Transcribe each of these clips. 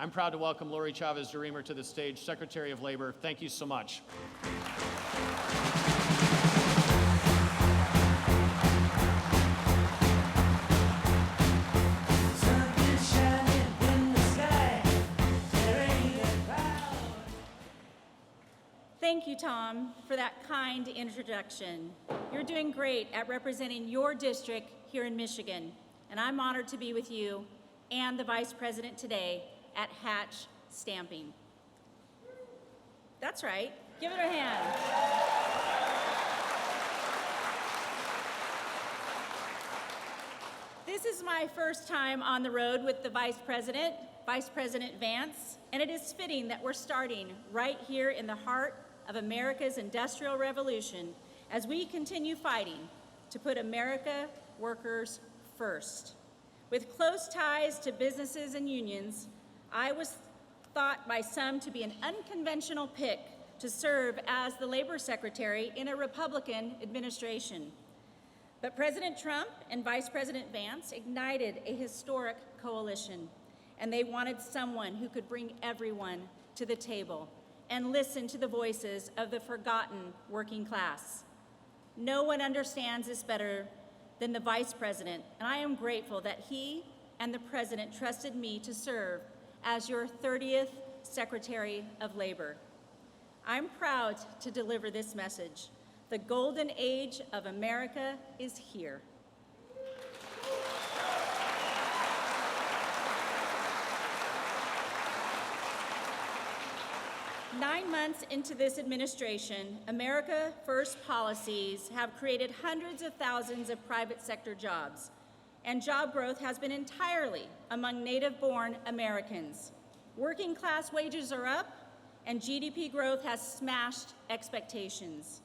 I'm proud to welcome Lori Chavez-DeRemer to the stage, Secretary of Labor. Thank you so much. Thank you, Tom, for that kind introduction. You're doing great at representing your district here in Michigan, and I'm honored to be with you and the Vice President today at Hatch Stamping. That's right, give it a hand. This is my first time on the road with the Vice President Vance, and it is fitting that we're starting right here in the heart of America's industrial revolution as we continue fighting to put America workers first. With close ties to businesses and unions, I was thought by some to be an unconventional pick to serve as the Labor Secretary in a Republican administration. But President Trump and Vice President Vance ignited a historic coalition, and they wanted someone who could bring everyone to the table and listen to the voices of the forgotten working class. No one understands this better than the Vice President, and I am grateful that he and the President trusted me to serve as your 30th Secretary of Labor. I'm proud to deliver this message. The golden age of America is here. Nine months into this administration, America First policies have created hundreds of thousands of private sector jobs, and job growth has been entirely among native-born Americans. Working class wages are up, and GDP growth has smashed expectations.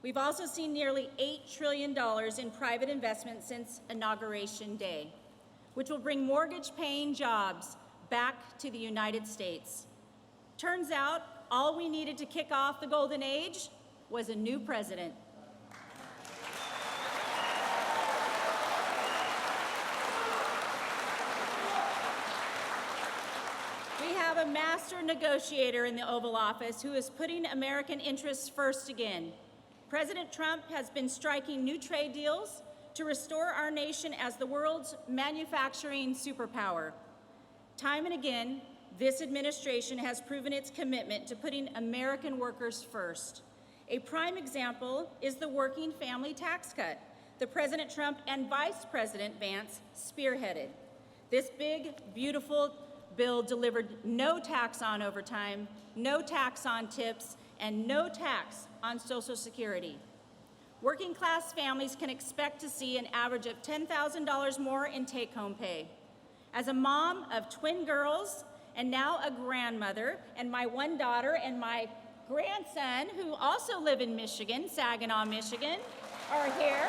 We've also seen nearly $8 trillion in private investment since Inauguration Day, which will bring mortgage-paying jobs back to the United States. Turns out, all we needed to kick off the golden age was a new president. We have a master negotiator in the Oval Office who is putting American interests first again. President Trump has been striking new trade deals to restore our nation as the world's manufacturing superpower. Time and again, this administration has proven its commitment to putting American workers first. A prime example is the working family tax cut that President Trump and Vice President Vance spearheaded. This big, beautiful bill delivered no tax on overtime, no tax on tips, and no tax on Social Security. Working class families can expect to see an average of $10,000 more in take-home pay. As a mom of twin girls, and now a grandmother, and my one daughter and my grandson, who also live in Michigan, Saginaw, Michigan, are here.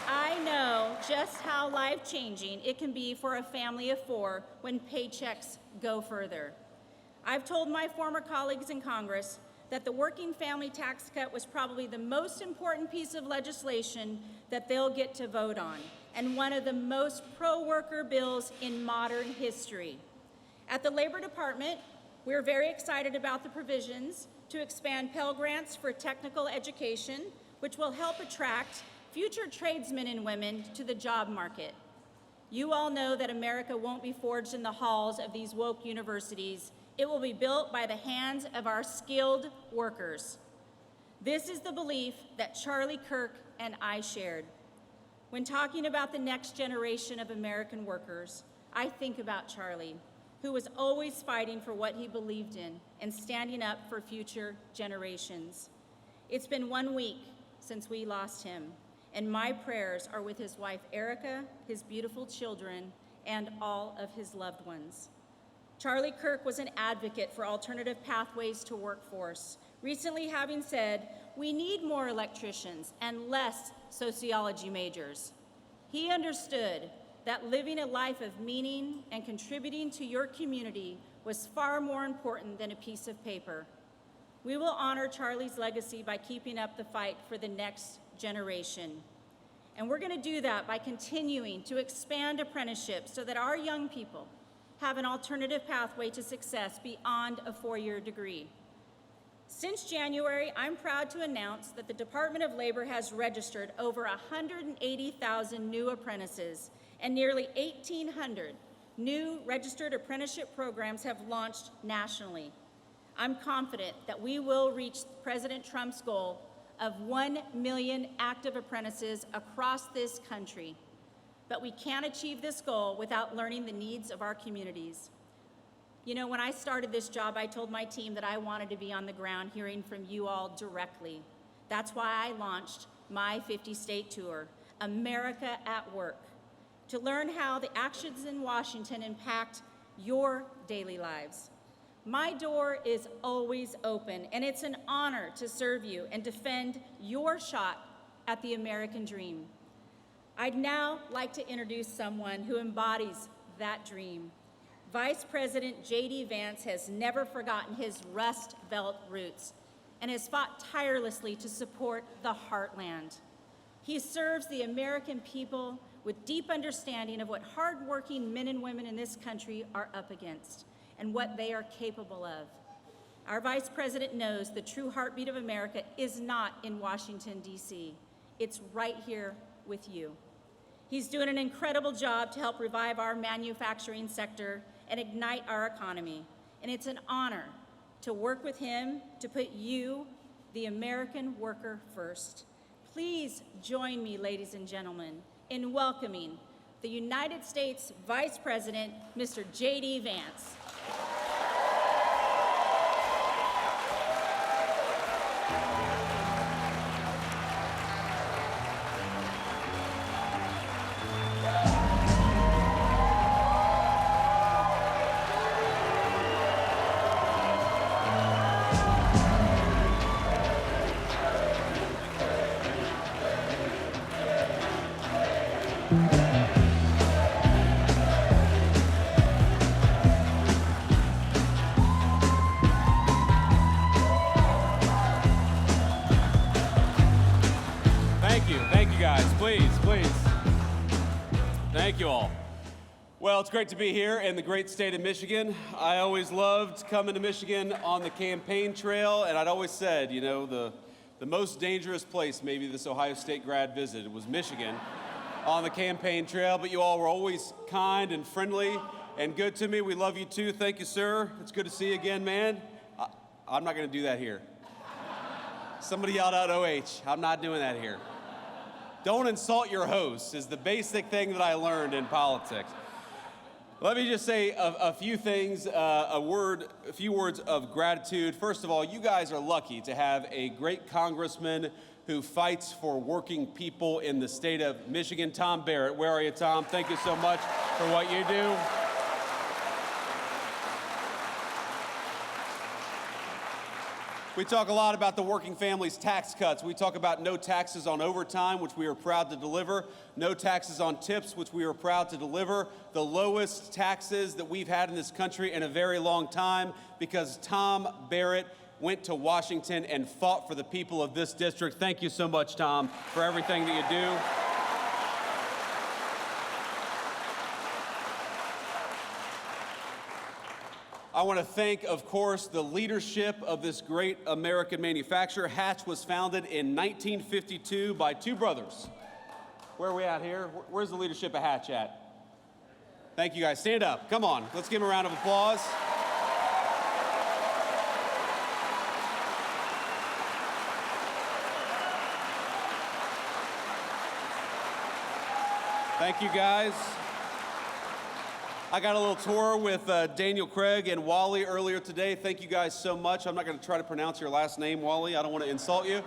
I know just how life-changing it can be for a family of four when paychecks go further. I've told my former colleagues in Congress that the working family tax cut was probably the most important piece of legislation that they'll get to vote on, and one of the most pro-worker bills in modern history. At the Labor Department, we're very excited about the provisions to expand Pell Grants for technical education, which will help attract future tradesmen and women to the job market. You all know that America won't be forged in the halls of these woke universities. It will be built by the hands of our skilled workers. This is the belief that Charlie Kirk and I shared. When talking about the next generation of American workers, I think about Charlie, who was always fighting for what he believed in and standing up for future generations. It's been 1 week since we lost him, and my prayers are with his wife Erica, his beautiful children, and all of his loved ones. Charlie Kirk was an advocate for alternative pathways to workforce, recently having said, "We need more electricians and less sociology majors." He understood that living a life of meaning and contributing to your community was far more important than a piece of paper. We will honor Charlie's legacy by keeping up the fight for the next generation. And we're going to do that by continuing to expand apprenticeships so that our young people have an alternative pathway to success beyond a four-year degree. Since January, I'm proud to announce that the Department of Labor has registered over 180,000 new apprentices, and nearly 1,800 new registered apprenticeship programs have launched nationally. I'm confident that we will reach President Trump's goal of 1 million active apprentices across this country. But we can't achieve this goal without learning the needs of our communities. You know, when I started this job, I told my team that I wanted to be on the ground hearing from you all directly. That's why I launched my 50-state tour, America at Work, to learn how the actions in Washington impact your daily lives. My door is always open, and it's an honor to serve you and defend your shot at the American dream. I'd now like to introduce someone who embodies that dream. Vice President JD Vance has never forgotten his Rust Belt roots and has fought tirelessly to support the heartland. He serves the American people with deep understanding of what hardworking men and women in this country are up against and what they are capable of. Our Vice President knows the true heartbeat of America is not in Washington, D.C. It's right here with you. He's doing an incredible job to help revive our manufacturing sector and ignite our economy. And it's an honor to work with him to put you, the American worker, first. Please join me, ladies and gentlemen, in welcoming the United States Vice President, Mr. JD Vance. Thank you guys, please. Thank you all. Well, it's great to be here in the great state of Michigan. I always loved coming to Michigan on the campaign trail, and I'd always said, you know, the most dangerous place maybe this Ohio State grad visited was Michigan on the campaign trail, but you all were always kind and friendly and good to me. We love you too. Thank you, sir. It's good to see you again, man. I'm not going to do that here. Somebody yelled out OH. I'm not doing that here. Don't insult your hosts is the basic thing that I learned in politics. Let me just say a few things, a few words of gratitude. First of all, you guys are lucky to have a great congressman who fights for working people in the state of Michigan. Tom Barrett, where are you, Tom? Thank you so much for what you do. We talk a lot about the working families tax cuts. We talk about no taxes on overtime, which we are proud to deliver. No taxes on tips, which we are proud to deliver. The lowest taxes that we've had in this country in a very long time, because Tom Barrett went to Washington and fought for the people of this district. Thank you so much, Tom, for everything that you do. I want to thank, of course, the leadership of this great American manufacturer. Hatch was founded in 1952 by two brothers. Where are we at here? Where's the leadership of Hatch at? Thank you guys. Stand up. Come on. Let's give them a round of applause. Thank you guys. I got a little tour with Daniel Craig and Wally earlier today. Thank you guys so much. I'm not going to try to pronounce your last name, Wally. I don't want to insult you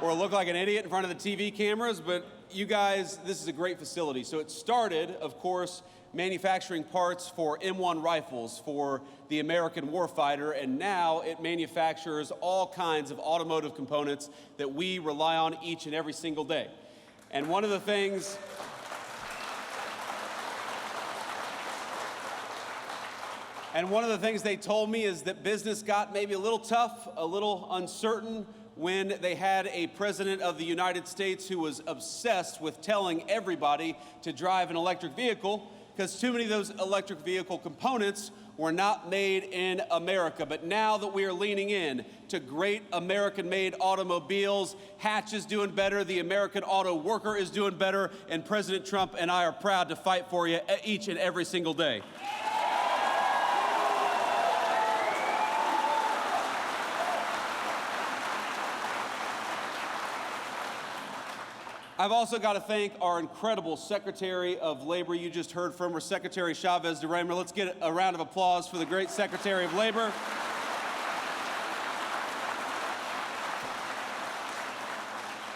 or look like an idiot in front of the TV cameras, but you guys, this is a great facility. So it started, of course, manufacturing parts for M1 rifles for the American warfighter, and now it manufactures all kinds of automotive components that we rely on each and every single day. And one of the things they told me is that business got maybe a little tough, a little uncertain when they had a president of the United States who was obsessed with telling everybody to drive an electric vehicle because too many of those electric vehicle components were not made in America. But now that we are leaning in to great American-made automobiles, Hatch is doing better, the American auto worker is doing better, and President Trump and I are proud to fight for you each and every single day. I've also got to thank our incredible Secretary of Labor. You just heard from her, Secretary Chavez DeRemer. Let's get a round of applause for the great Secretary of Labor.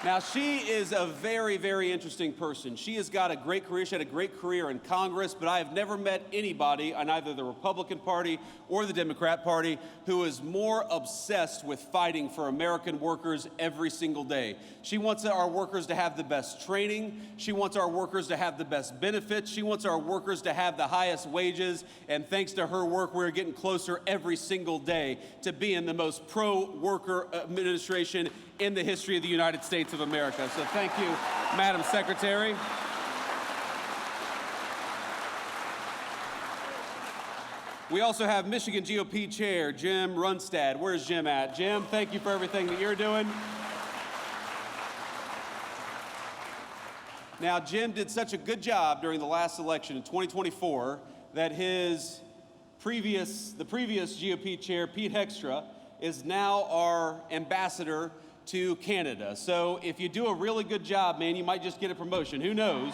Now, she is a very, very interesting person. She has got a great career. She had a great career in Congress, but I have never met anybody on either the Republican Party or the Democrat Party who is more obsessed with fighting for American workers every single day. She wants our workers to have the best training. She wants our workers to have the best benefits. She wants our workers to have the highest wages. And thanks to her work, we're getting closer every single day to being the most pro-worker administration in the history of the United States of America. So thank you, Madam Secretary. We also have Michigan GOP Chair Jim Runstad. Where's Jim at? Jim, thank you for everything that you're doing. Now, Jim did such a good job during the last election in 2024 that the previous GOP chair, Pete Heckstra, is now our ambassador to Canada. So if you do a really good job, man, you might just get a promotion. Who knows?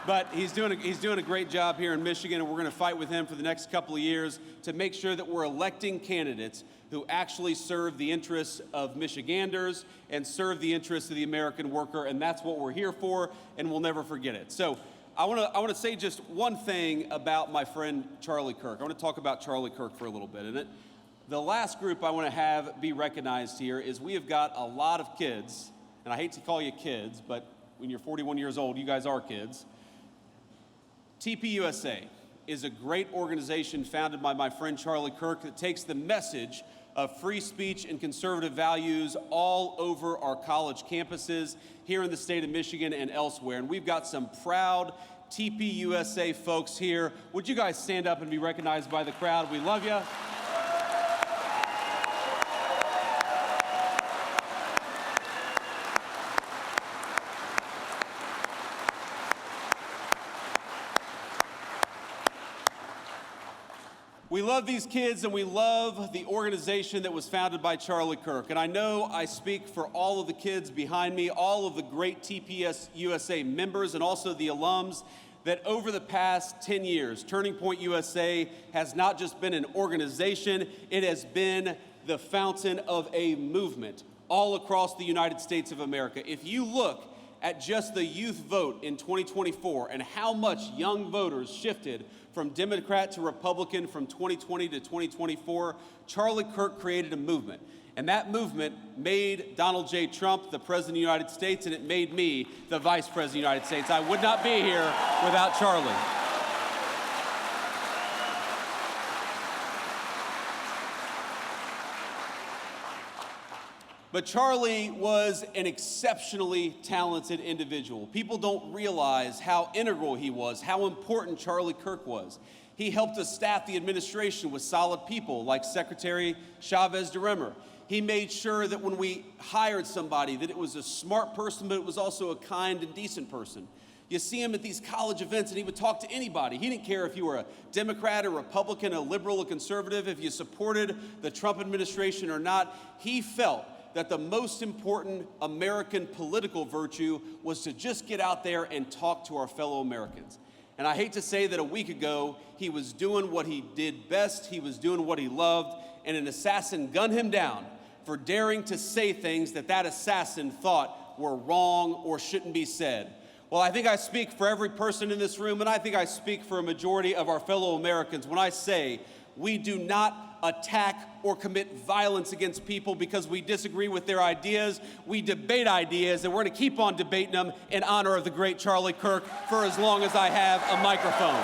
But he's doing a great job here in Michigan, and we're going to fight with him for the next couple of years to make sure that we're electing candidates who actually serve the interests of Michiganders and serve the interests of the American worker, and that's what we're here for, and we'll never forget it. So I want to say just one thing about my friend Charlie Kirk. I want to talk about Charlie Kirk for a little bit. And the last group I want to have be recognized here is we have got a lot of kids, and I hate to call you kids, but when you're 41 years old, you guys are kids. TPUSA is a great organization founded by my friend Charlie Kirk that takes the message of free speech and conservative values all over our college campuses here in the state of Michigan and elsewhere. And we've got some proud TPUSA folks here. Would you guys stand up and be recognized by the crowd? We love you. We love these kids, and we love the organization that was founded by Charlie Kirk. And I know I speak for all of the kids behind me, all of the great TPUSA members, and also the alums, that over the past 10 years, Turning Point USA has not just been an organization, it has been the fountain of a movement all across the United States of America. If you look at just the youth vote in 2024 and how much young voters shifted from Democrat to Republican from 2020 to 2024, Charlie Kirk created a movement. And that movement made Donald J. Trump the President of the United States, and it made me the Vice President of the United States. I would not be here without Charlie. But Charlie was an exceptionally talented individual. People don't realize how integral he was, how important Charlie Kirk was. He helped us staff the administration with solid people like Secretary Chavez DeRemer. He made sure that when we hired somebody that it was a smart person, but it was also a kind and decent person. You see him at these college events, and he would talk to anybody. He didn't care if you were a Democrat, a Republican, a liberal, a conservative, if you supported the Trump administration or not. He felt that the most important American political virtue was to just get out there and talk to our fellow Americans. And I hate to say that a week ago, he was doing what he did best, he was doing what he loved, and an assassin gunned him down for daring to say things that assassin thought were wrong or shouldn't be said. Well, I think I speak for every person in this room, and I think I speak for a majority of our fellow Americans when I say we do not attack or commit violence against people because we disagree with their ideas. We debate ideas, and we're going to keep on debating them in honor of the great Charlie Kirk for as long as I have a microphone.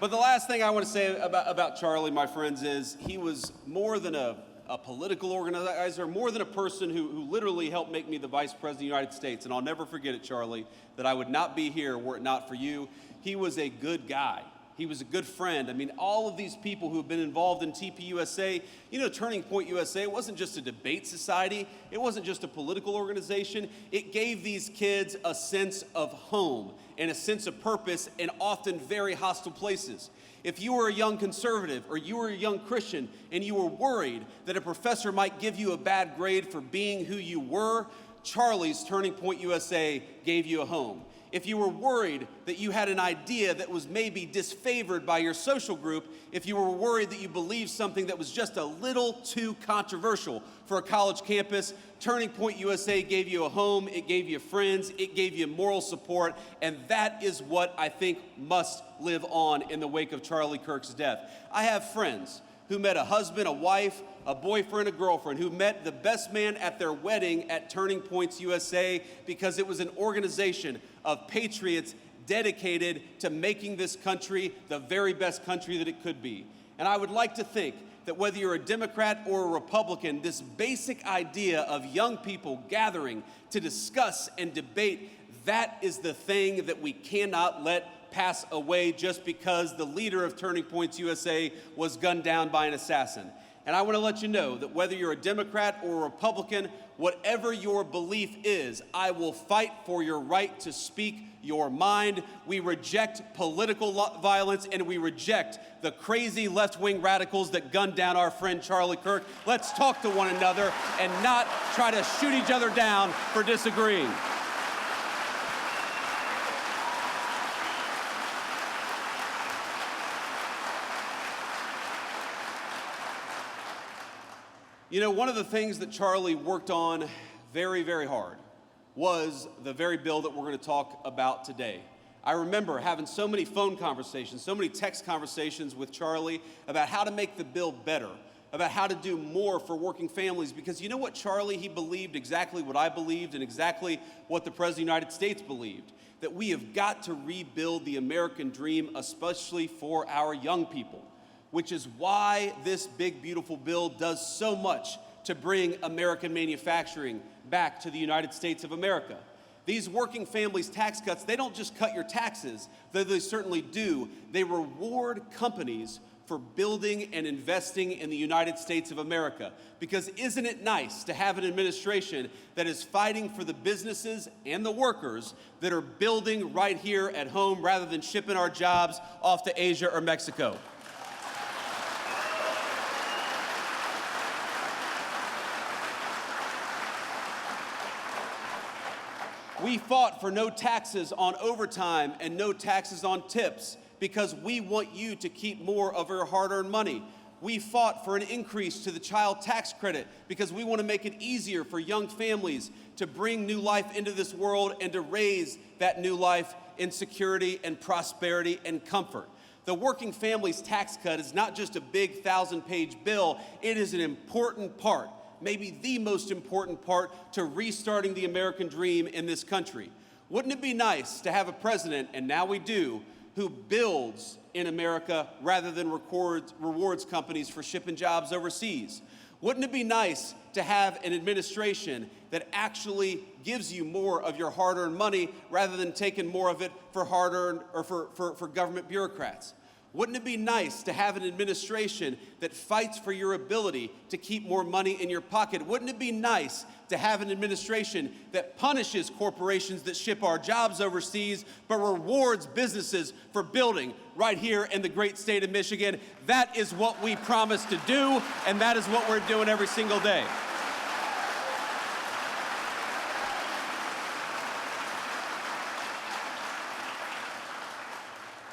But the last thing I want to say about Charlie, my friends, is he was more than a political organizer, more than a person who literally helped make me the Vice President of the United States. And I'll never forget it, Charlie, that I would not be here were it not for you. He was a good guy. He was a good friend. I mean, all of these people who have been involved in TPUSA, you know, Turning Point USA, it wasn't just a debate society. It wasn't just a political organization. It gave these kids a sense of home and a sense of purpose in often very hostile places. If you were a young conservative or you were a young Christian and you were worried that a professor might give you a bad grade for being who you were, Charlie's Turning Point USA gave you a home. If you were worried that you had an idea that was maybe disfavored by your social group, if you were worried that you believed something that was just a little too controversial for a college campus, Turning Point USA gave you a home, it gave you friends, it gave you moral support, and that is what I think must live on in the wake of Charlie Kirk's death. I have friends who met a husband, a wife, a boyfriend, a girlfriend, who met the best man at their wedding at Turning Points USA because it was an organization of patriots dedicated to making this country the very best country that it could be. And I would like to think that whether you're a Democrat or a Republican, this basic idea of young people gathering to discuss and debate, that is the thing that we cannot let pass away just because the leader of Turning Points USA was gunned down by an assassin. And I want to let you know that whether you're a Democrat or a Republican, whatever your belief is, I will fight for your right to speak your mind. We reject political violence and we reject the crazy left-wing radicals that gunned down our friend Charlie Kirk. Let's talk to one another and not try to shoot each other down for disagreeing. You know, one of the things that Charlie worked on very, very hard was the very bill that we're going to talk about today. I remember having so many phone conversations, so many text conversations with Charlie about how to make the bill better, about how to do more for working families, because you know what, Charlie, he believed exactly what I believed and exactly what the President of the United States believed, that we have got to rebuild the American dream, especially for our young people, which is why this big, beautiful bill does so much to bring American manufacturing back to the United States of America. These working families tax cuts, they don't just cut your taxes, though they certainly do. They reward companies for building and investing in the United States of America. Because isn't it nice to have an administration that is fighting for the businesses and the workers that are building right here at home rather than shipping our jobs off to Asia or Mexico? We fought for no taxes on overtime and no taxes on tips because we want you to keep more of your hard-earned money. We fought for an increase to the child tax credit because we want to make it easier for young families to bring new life into this world and to raise that new life in security and prosperity and comfort. The working families tax cut is not just a big 1,000-page bill, it is an important part, maybe the most important part, to restarting the American dream in this country. Wouldn't it be nice to have a president, and now we do, who builds in America rather than rewards companies for shipping jobs overseas? Wouldn't it be nice to have an administration that actually gives you more of your hard-earned money rather than taking more of it for hard-earned or for government bureaucrats? Wouldn't it be nice to have an administration that fights for your ability to keep more money in your pocket? Wouldn't it be nice to have an administration that punishes corporations that ship our jobs overseas, but rewards businesses for building right here in the great state of Michigan? That is what we promised to do, and that is what we're doing every single day.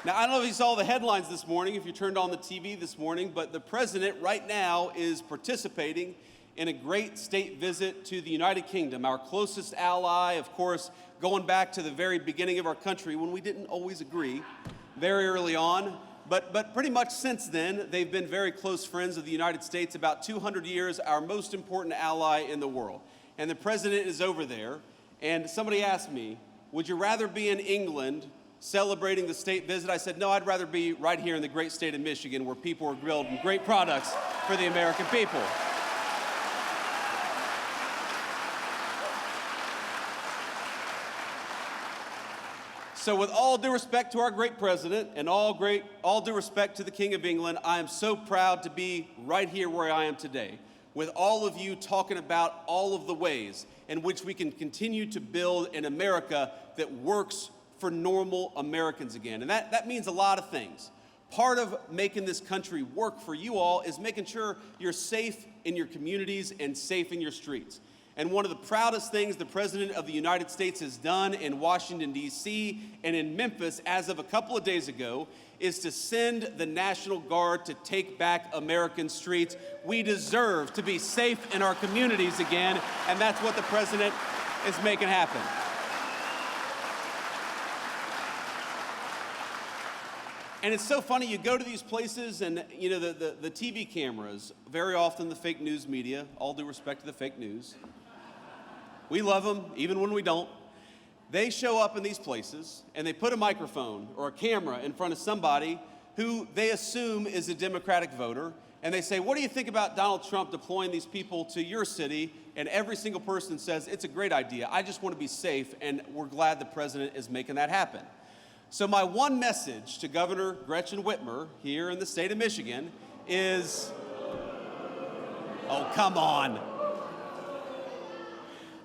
Now, I don't know if you saw the headlines this morning, if you turned on the TV this morning, but the president right now is participating in a great state visit to the United Kingdom, our closest ally, of course, going back to the very beginning of our country when we didn't always agree very early on. But pretty much since then, they've been very close friends of the United States, about 200 years, our most important ally in the world. And the president is over there, and somebody asked me, would you rather be in England celebrating the state visit, I said, no, I'd rather be right here in the great state of Michigan where people are grilled and great products for the American people. So with all due respect to our great president and all due respect to the King of England, I am so proud to be right here where I am today, with all of you talking about all of the ways in which we can continue to build an America that works for normal Americans again. And that means a lot of things. Part of making this country work for you all is making sure you're safe in your communities and safe in your streets. And one of the proudest things the President of the United States has done in Washington, D.C. and in Memphis as of a couple of days ago is to send the National Guard to take back American streets. We deserve to be safe in our communities again, and that's what the President is making happen. And it's so funny, you go to these places and, you know, the TV cameras, very often the fake news media, all due respect to the fake news, we love them, even when we don't. They show up in these places and they put a microphone or a camera in front of somebody who they assume is a Democratic voter, and they say, what do you think about Donald Trump deploying these people to your city? And every single person says, it's a great idea. I just want to be safe, and we're glad the president is making that happen. So my one message to Governor Gretchen Whitmer here in the state of Michigan is, oh, come on.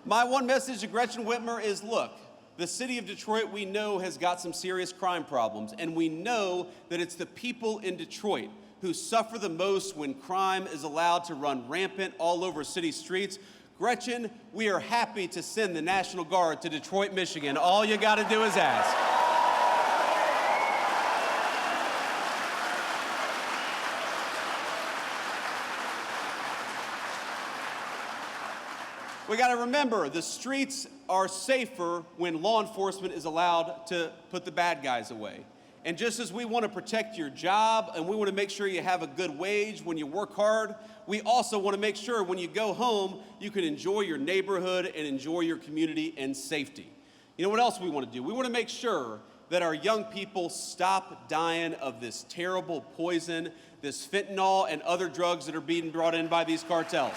My one message to Gretchen Whitmer is, look, the city of Detroit we know has got some serious crime problems, and we know that it's the people in Detroit who suffer the most when crime is allowed to run rampant all over city streets. Gretchen, we are happy to send the National Guard to Detroit, Michigan. All you got to do is ask. We got to remember, the streets are safer when law enforcement is allowed to put the bad guys away. And just as we want to protect your job and we want to make sure you have a good wage when you work hard, we also want to make sure when you go home, you can enjoy your neighborhood and enjoy your community in safety. You know what else we want to do? We want to make sure that our young people stop dying of this terrible poison, this fentanyl and other drugs that are being brought in by these cartels.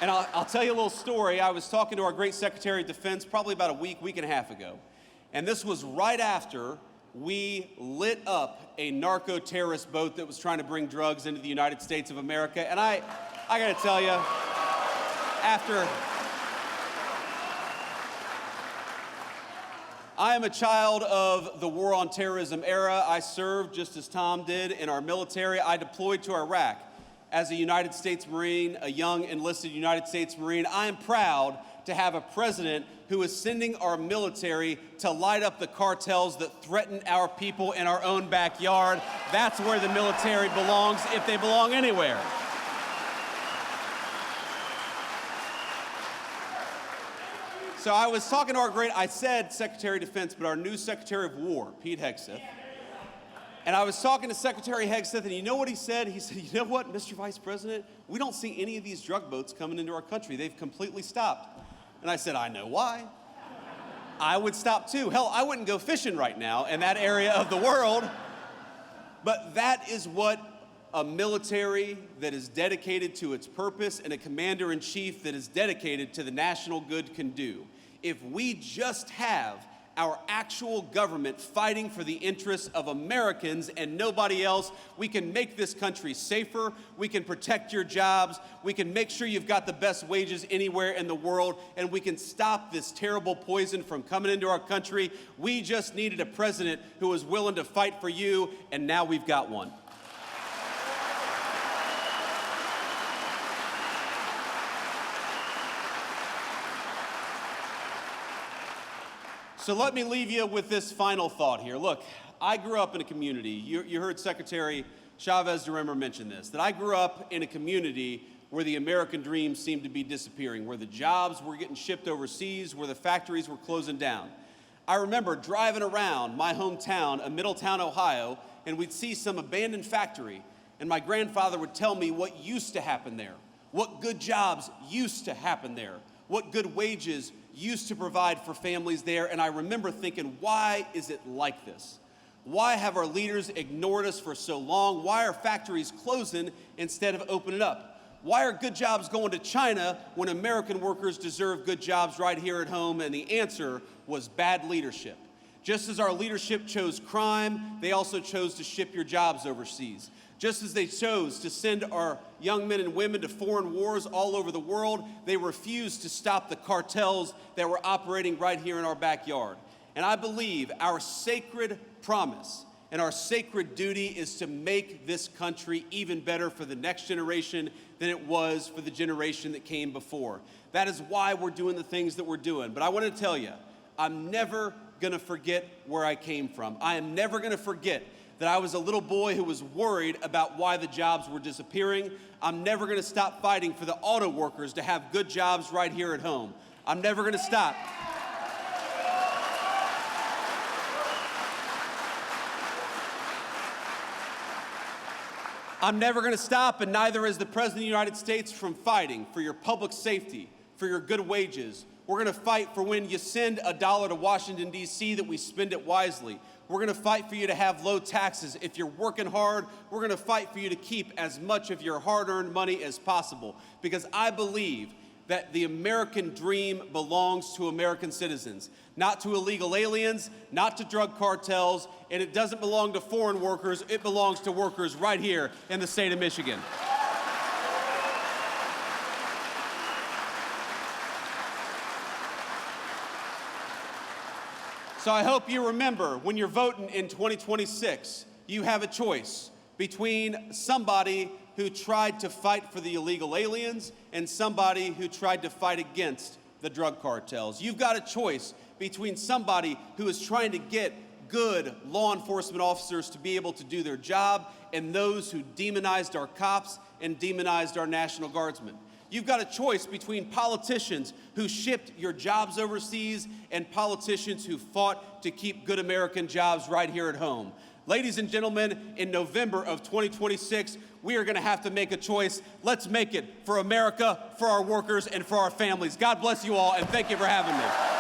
And I'll tell you a little story. I was talking to our great Secretary of Defense probably about a week and a half ago. And this was right after we lit up a narco-terrorist boat that was trying to bring drugs into the United States of America. And I got to tell you, I am a child of the war on terrorism era. I served, just as Tom did, in our military. I deployed to Iraq as a United States Marine, a young enlisted United States Marine. I am proud to have a president who is sending our military to light up the cartels that threaten our people in our own backyard. That's where the military belongs, if they belong anywhere. So I was talking to I said Secretary of Defense, but our new Secretary of War, Pete Hegseth. And I was talking to Secretary Hegseth, and you know what he said? He said, you know what, Mr. Vice President, we don't see any of these drug boats coming into our country. They've completely stopped. And I said, I know why. I would stop too. Hell, I wouldn't go fishing right now in that area of the world. But that is what a military that is dedicated to its purpose and a commander-in-chief that is dedicated to the national good can do. If we just have our actual government fighting for the interests of Americans and nobody else, we can make this country safer, we can protect your jobs, we can make sure you've got the best wages anywhere in the world, and we can stop this terrible poison from coming into our country. We just needed a president who was willing to fight for you, and now we've got one. So let me leave you with this final thought here. Look, I grew up in a community, you heard Secretary Chavez DeRimmer mention this, that I grew up in a community where the American dream seemed to be disappearing, where the jobs were getting shipped overseas, where the factories were closing down. I remember driving around my hometown of Middletown, Ohio, and we'd see some abandoned factory, and my grandfather would tell me what used to happen there, what good jobs used to happen there, what good wages used to provide for families there. And I remember thinking, why is it like this? Why have our leaders ignored us for so long? Why are factories closing instead of opening up? Why are good jobs going to China when American workers deserve good jobs right here at home? And the answer was bad leadership. Just as our leadership chose crime, they also chose to ship your jobs overseas. Just as they chose to send our young men and women to foreign wars all over the world, they refused to stop the cartels that were operating right here in our backyard. And I believe our sacred promise and our sacred duty is to make this country even better for the next generation than it was for the generation that came before. That is why we're doing the things that we're doing. But I want to tell you, I'm never going to forget where I came from. I am never going to forget that I was a little boy who was worried about why the jobs were disappearing. I'm never going to stop fighting for the auto workers to have good jobs right here at home. I'm never going to stop. I'm never going to stop, and neither is the President of the United States, from fighting for your public safety, for your good wages. We're going to fight for when you send $1 to Washington, D.C., that we spend it wisely. We're going to fight for you to have low taxes. If you're working hard, we're going to fight for you to keep as much of your hard-earned money as possible, because I believe that the American dream belongs to American citizens, not to illegal aliens, not to drug cartels, and it doesn't belong to foreign workers. It belongs to workers right here in the state of Michigan. So I hope you remember, when you're voting in 2026, you have a choice between somebody who tried to fight for the illegal aliens and somebody who tried to fight against the drug cartels. You've got a choice between somebody who is trying to get good law enforcement officers to be able to do their job and those who demonized our cops and demonized our National Guardsmen. You've got a choice between politicians who shipped your jobs overseas and politicians who fought to keep good American jobs right here at home. Ladies and gentlemen, in November of 2026, we are going to have to make a choice. Let's make it for America, for our workers, and for our families. God bless you all, and thank you for having me.